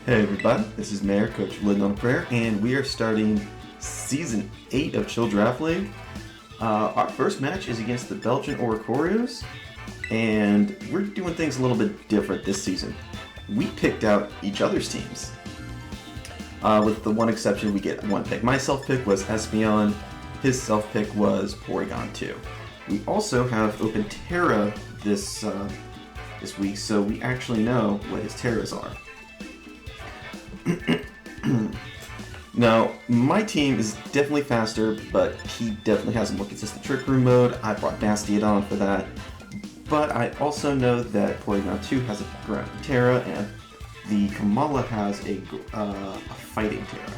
Hey everybody, this is Mayor Coach Living on a Prayer, and we are starting Season 8 of Chill Draft League. Our first match is against the Belgian Oricorios, and we're doing things a little bit different this season. We picked out each other's teams. With the one exception, we get one pick. My self-pick was Espeon, his self-pick was Porygon 2. We also have open Terra this week, so we actually know what his Terras are. Now, my team is definitely faster, but he definitely has a more consistent Trick Room mode. I brought Bastiodon for that. But I also know that Porygon 2 has a Ground Terra, and the Kamala has a Fighting Terra.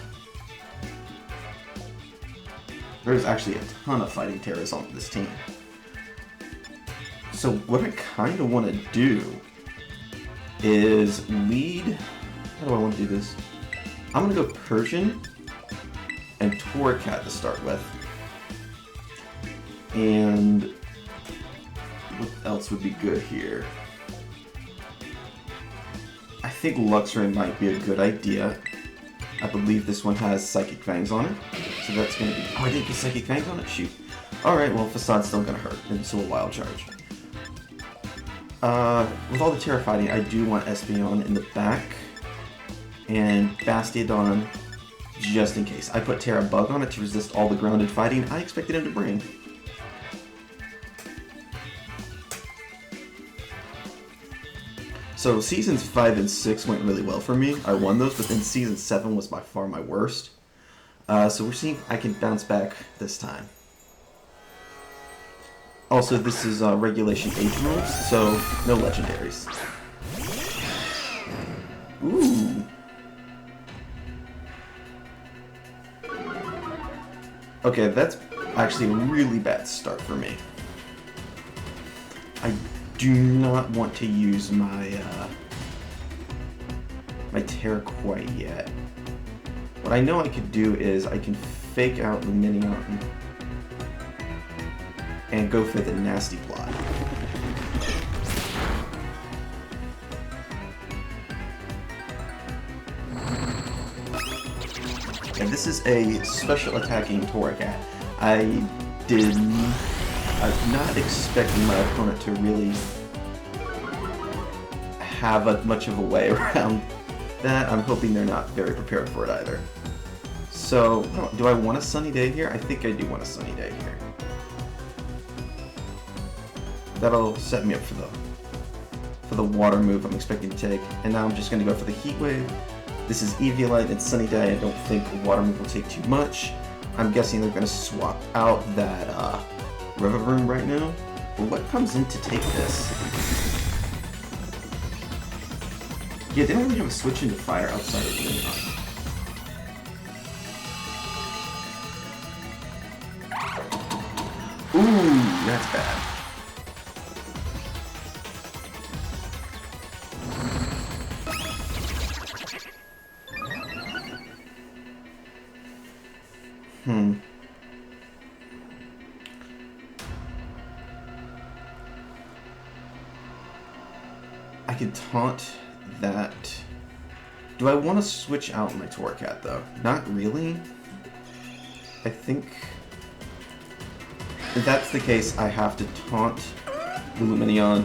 There's actually a ton of Fighting Terras on this team. So what I kind of want to do is lead... How do I want to do this? I'm going to go Persian and Torracat to start with. And what else would be good here? I think Luxray might be a good idea. I believe this one has Psychic Fangs on it. So that's going to be... Oh, I didn't get Psychic Fangs on it? Shoot. Alright, well, Facade's still going to hurt. And so a Wild Charge. With all the Terra fighting, I do want Espeon in the back. And Bastiodon, just in case. I put Terra Bug on it to resist all the grounded fighting I expected him to bring. So Seasons 5 and 6 went really well for me. I won those, but then Season 7 was by far my worst. So we're seeing if I can bounce back this time. Also, this is Regulation Age rules, so no legendaries. Ooh. Okay, that's actually a really bad start for me. I do not want to use my Terra quite yet. What I know I could do is I can fake out Lumineon and go for the Nasty Plot. And this is a special attacking Torracat. I'm not expecting my opponent to really have much of a way around that. I'm hoping they're not very prepared for it either. So, do I want a Sunny Day here? I think I do want a Sunny Day here. That'll set me up for the water move I'm expecting to take. And now I'm just going to go for the Heat Wave. This is Eviolite and Sunny Day. I don't think water move will take too much. I'm guessing they're going to swap out that River right now. But what comes in to take this? Yeah, they don't really have a switch into fire outside of Lumineon. Ooh, that's bad. I could taunt that. Do I want to switch out my Torracat though? Not really. I think if that's the case, I have to taunt the Lumineon,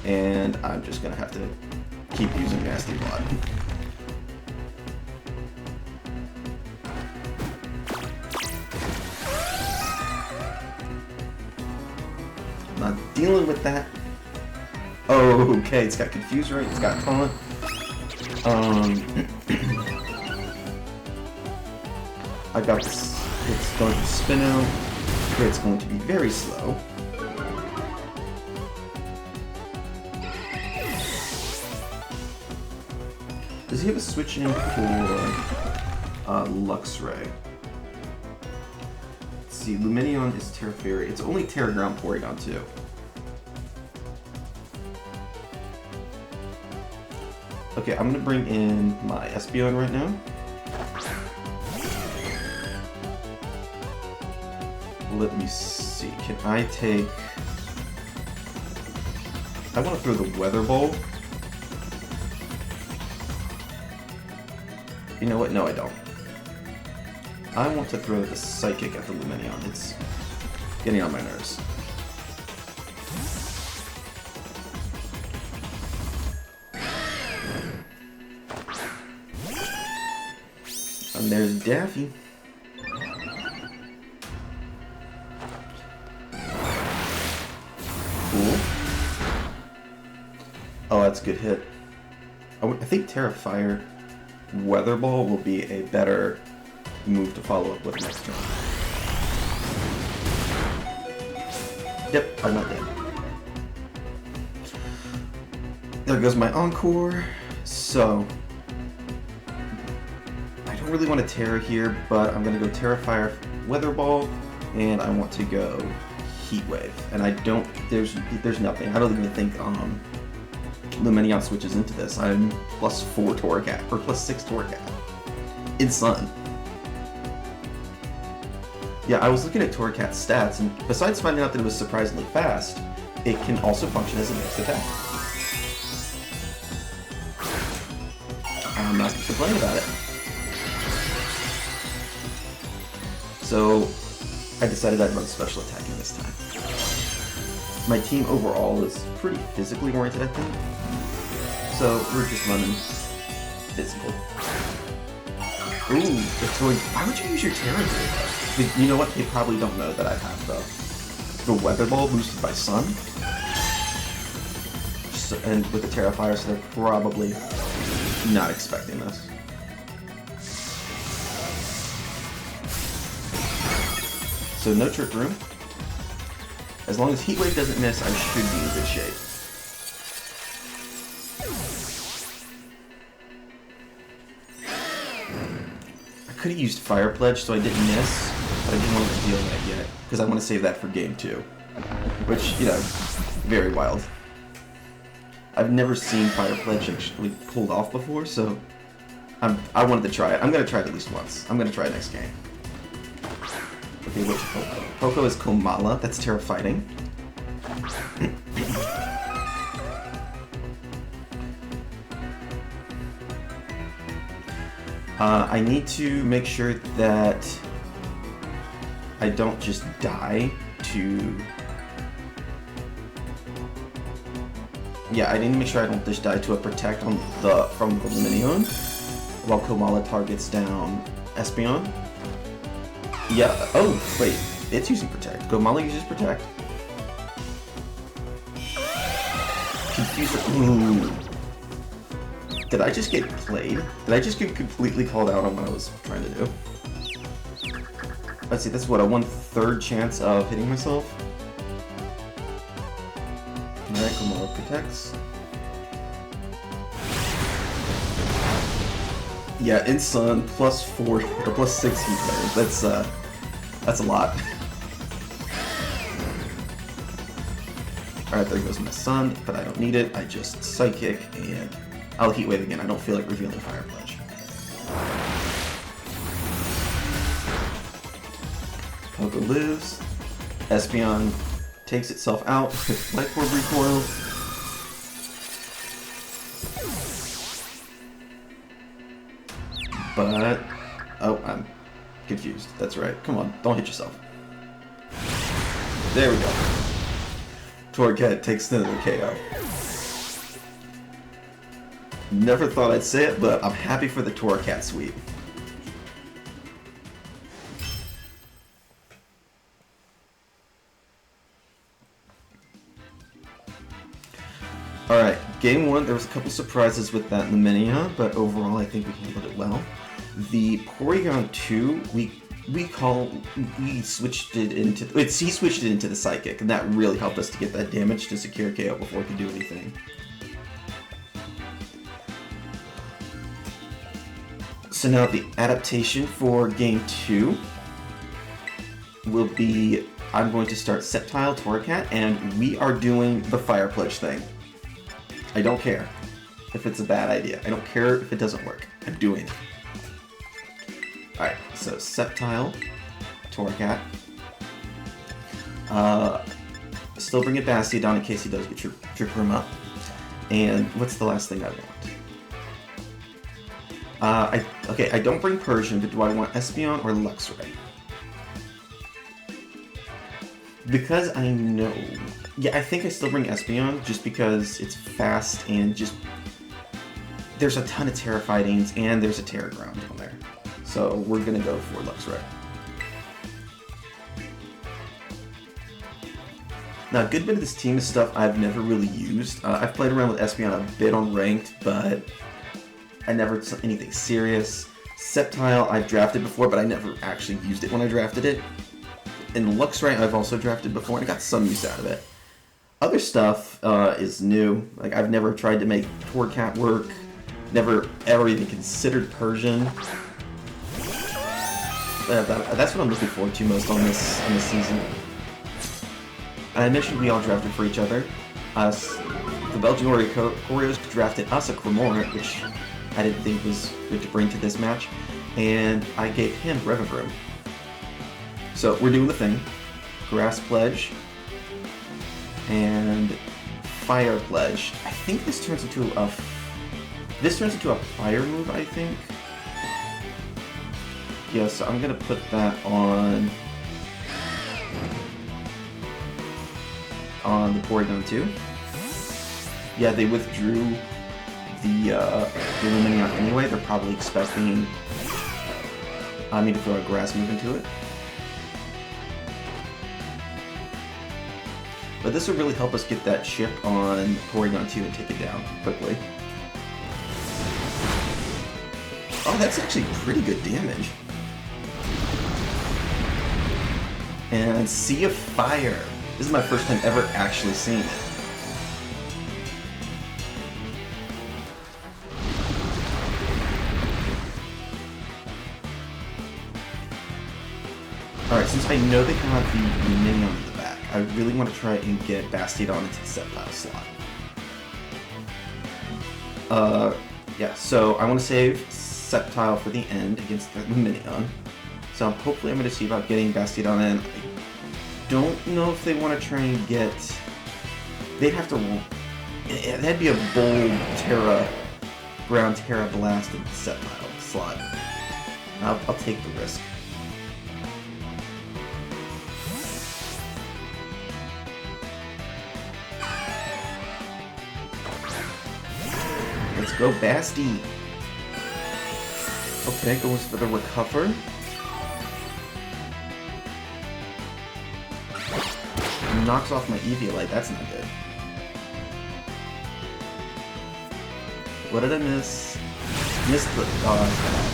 and I'm just gonna have to keep using Nasty Plot. Not dealing with that. Oh, okay, it's got Confuse Ray, it's got Taunt. I got this. It's going to spin out. It's going to be very slow. Does he have a switch in for Luxray? Let's see, Lumineon is Terra Fairy. It's only Terra Ground Porygon 2. Okay, I'm gonna bring in my Espeon right now. Let me see, can I take... I want to throw the Weather Bolt. You know what? No, I don't. I want to throw the Psychic at the Luminion. It's getting on my nerves. And there's Daffy. Cool. Oh, that's a good hit. I think Terrifier Weather Ball will be a better move to follow up with next turn. Yep, I'm not dead. There goes my Encore. So, I don't really want to Terra here, but I'm going to go Terrifier Weather Ball, and I want to go Heat Wave. And I don't, there's nothing. I don't even think Luminion switches into this. I'm +4 Torracat, or +6 Torracat. In Sun. Yeah, I was looking at Torracat's stats, and besides finding out that it was surprisingly fast, it can also function as a mixed attack. I'm not complaining about it. So, I decided I'd run special attacking this time. My team overall is pretty physically oriented, I think. So, we're just running physical. Ooh, they're throwing... Why would you use your Terra here? You know what? They probably don't know that I have the Weather Ball boosted by Sun. So, and with the Terrifier, so they're probably not expecting this. So no Trick Room. As long as Heat Wave doesn't miss, I should be in good shape. I could have used Fire Pledge so I didn't miss, but I didn't want to deal with that yet, because I want to save that for game 2. Which, you know, very wild. I've never seen Fire Pledge actually pulled off before, so I wanted to try it. I'm going to try it at least once. I'm going to try it next game. Okay, what's Poco? Poco is Komala. That's Terra Fighting. I need to make sure that I don't just die to... Yeah, I need to make sure I don't just die to a Protect on from the Luminion while Komala targets down Espeon. Yeah, oh, wait, it's using Protect. Komala uses Protect. Confuser, ooh. Did I just get played? Did I just get completely called out on what I was trying to do? Let's see, that's what, a 1/3 chance of hitting myself? Alright, Komala protects. Yeah, in Sun, +4 or +6 heat wave. That's a lot. Alright, there goes my Sun, but I don't need it. I just Psychic, and I'll Heat Wave again. I don't feel like revealing Fire Pledge. Poco lives. Espeon takes itself out with Light Orb Recoil. But... oh, I'm confused. That's right. Come on, don't hit yourself. There we go. Torracat takes another KO. Never thought I'd say it, but I'm happy for the Torracat sweep. Alright, game 1, there was a couple surprises with that Luminion, but overall I think we handled it well. The Porygon 2, he switched it into the Psychic, and that really helped us to get that damage to secure KO before it could do anything. So now the adaptation for game 2 will be, I'm going to start Sceptile Torracat, and we are doing the Fire Pledge thing. I don't care if it's a bad idea. I don't care if it doesn't work. I'm doing it. Alright, so Sceptile Torracat. Still bring it Bastiodon in case he does get Trick Room up. And what's the last thing I want? Okay, I don't bring Persian, but do I want Espeon or Luxray? Because I know... Yeah, I think I still bring Espeon, just because it's fast and just... There's a ton of Terra Fightings, and there's a Terra Ground down there. So we're gonna go for Luxray. Now, a good bit of this team is stuff I've never really used. I've played around with Espeon a bit on Ranked, but I never saw anything serious. Sceptile I've drafted before, but I never actually used it when I drafted it. And Luxray I've also drafted before, and I got some use out of it. Other stuff is new. Like, I've never tried to make Torcat work. Never ever even considered Persian. That's what I'm looking forward to most on this season. I mentioned we all drafted for each other. The Belgian Oricorios drafted us a Cremor, which I didn't think was good to bring to this match, and I gave him Revavroom. So we're doing the thing. Grass Pledge and Fire Pledge. I think this turns into a fire move, I think. Yeah, so I'm gonna put that on the Porygon 2. Yeah, they withdrew the Lumineon anyway. They're probably expecting me to throw a grass move into it. But this would really help us get that chip on Porygon 2 and take it down quickly. Oh, that's actually pretty good damage. And Sea of Fire. This is my first time ever actually seeing it. Alright, since I know they have the Minion in the back, I really want to try and get Bastiodon into the Sceptile slot. Yeah, so I want to save Sceptile for the end against the Minion. So hopefully I'm going to see about getting Bastiodon in. I don't know if they want to try and get... They'd have to... That'd be a bold Ground Terra Blast in the Sceptile slot. I'll take the risk. Let's go, Basti! Okay, goes for the Recover. Knocks off my Eviolite, that's not good. What did I miss? Missed the... Oh, that's bad.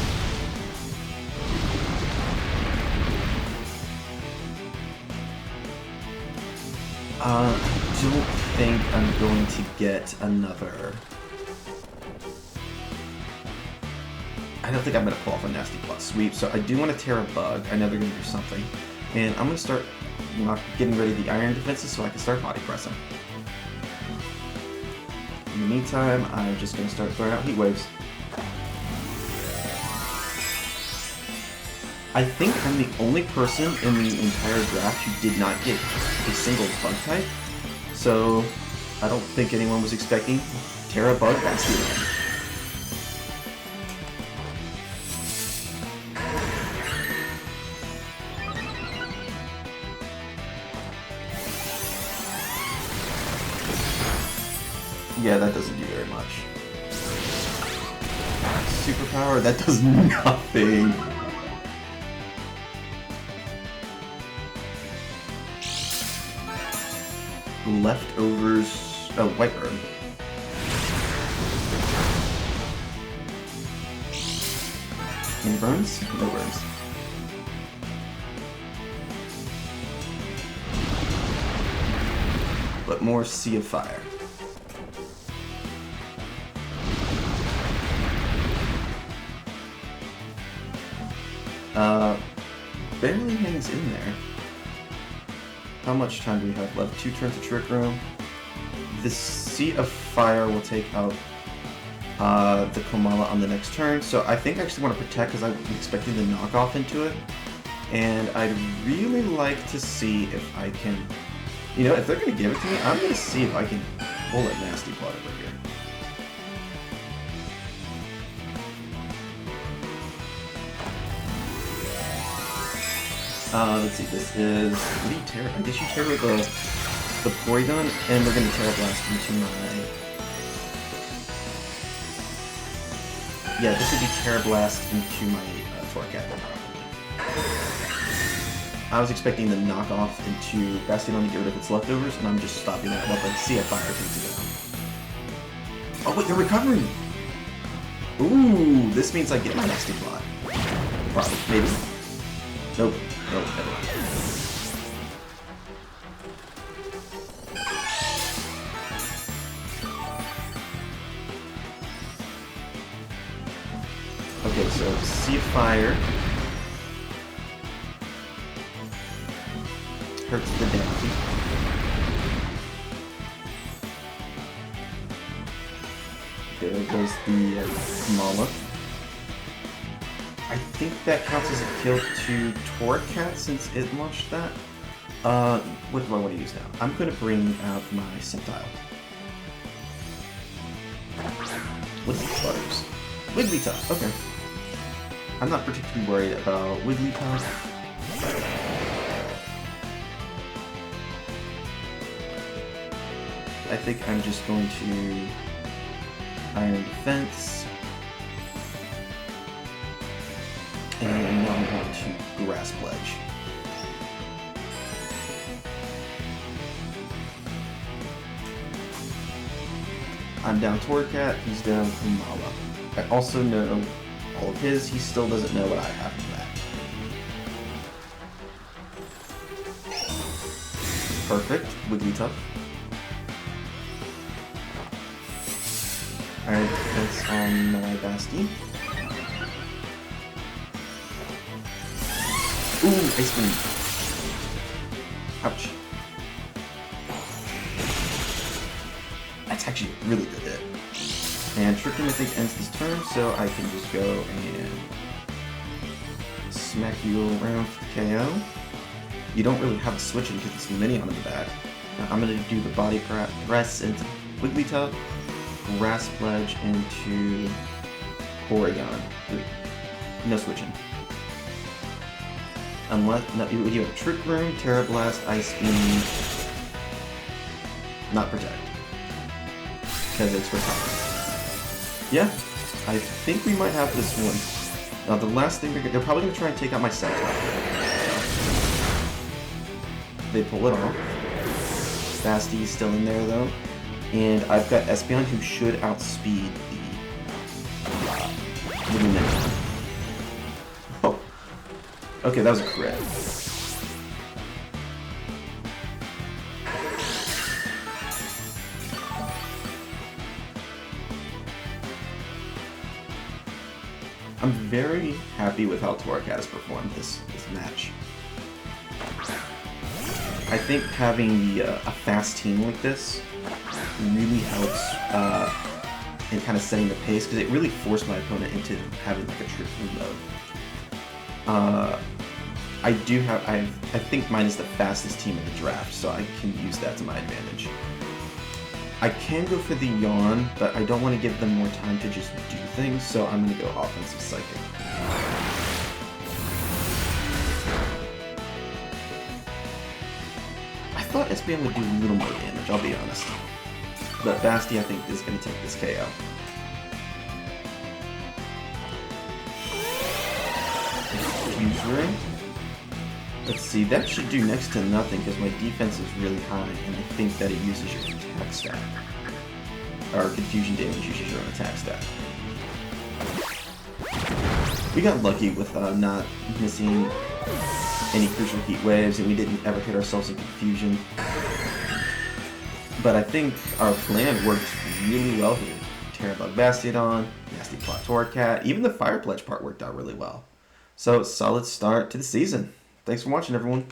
I don't think I'm going to get another... I don't think I'm going to pull off a Nasty Plot Sweep, so I do want to Terra Bug. I know they're going to do something. And I'm going to start getting ready the Iron Defenses so I can start Body Pressing. In the meantime, I'm just going to start throwing out Heat Waves. I think I'm the only person in the entire draft who did not get a single Bug type. So, I don't think anyone was expecting Terra Bug Bastiodon. Yeah, that doesn't do very much. Superpower, that does nothing. Leftovers... Oh, White Bird. Any burns? No burns. But more Sea of Fire. Barely hangs in there. How much time do we have left? 2 turns of Trick Room. The Sea of Fire will take out the Komala on the next turn, so I think I actually want to protect because I'm expecting the knockoff into it. And I'd really like to see if I can... You know, if they're going to give it to me, I'm going to see if I can pull a Nasty Plot over here. Let's see, this is... What do you tear? I guess you tear with the Porygon, and we're gonna Terra Blast into my... Yeah, this would be Terra Blast into my Torcat. I was expecting the knockoff into Bastion to get rid of its leftovers, and I'm just stopping that while the Sea of Fire takes it down. Oh wait, they're recovering! Ooh, this means I get my nasty plot. Probably, maybe. Nope. Nope, never mind. Okay, so Sea of Fire hurts the Dansy. There goes the Mala. I think that counts as a kill to Torcat since it launched that. What do I want to use now? I'm going to bring out my Sceptile. What's the starters? Wigglytuff, okay. I'm not particularly worried about Wigglytuff. I think I'm just going to Iron Defense. And now I'm going to Grass Pledge. I'm down Torcat, he's down Kumala. I also know all of his, he still doesn't know what I have in that. Perfect, Wigglytuff. Iron Defense on my Basti. Ooh, Ice Beam. Ouch. That's actually a really good hit. And Trick Room, I think, ends this turn, so I can just go and smack you around for KO. You don't really have a switch because it's mini on the back. Now I'm going to do the Body Press into Wigglytuff, Grass Pledge into Porygon. No switching. Unless, no, you have Trick Room, Terra Blast, Ice Beam, not Protect. Because it's recovered. Yeah, I think we might have this one. Now the last thing they're probably going to try and take out my Sceptile. They pull it off. Basty's still in there though. And I've got Espeon who should outspeed the Luminous. Oh. Okay, that was a crit. I'm very happy with how Torcat has performed this match. I think having a fast team like this really helps in kind of setting the pace, because it really forced my opponent into having like a trick mode. I think mine is the fastest team in the draft, so I can use that to my advantage. I can go for the Yawn, but I don't want to give them more time to just do things, so I'm going to go Offensive Psychic. I thought Espeon would do a little more damage, I'll be honest. But Basti, I think, is going to take this KO. Fuse Ring. Let's see, that should do next to nothing because my defense is really high, and I think that it uses your attack stat. Or Confusion damage uses your own attack stat. We got lucky with not missing any crucial heat waves, and we didn't ever hit ourselves in Confusion. But I think our plan worked really well here. Terra Bug Bastiodon, Nasty Plot Torcat, even the Fire Pledge part worked out really well. So, solid start to the season. Thanks for watching, everyone.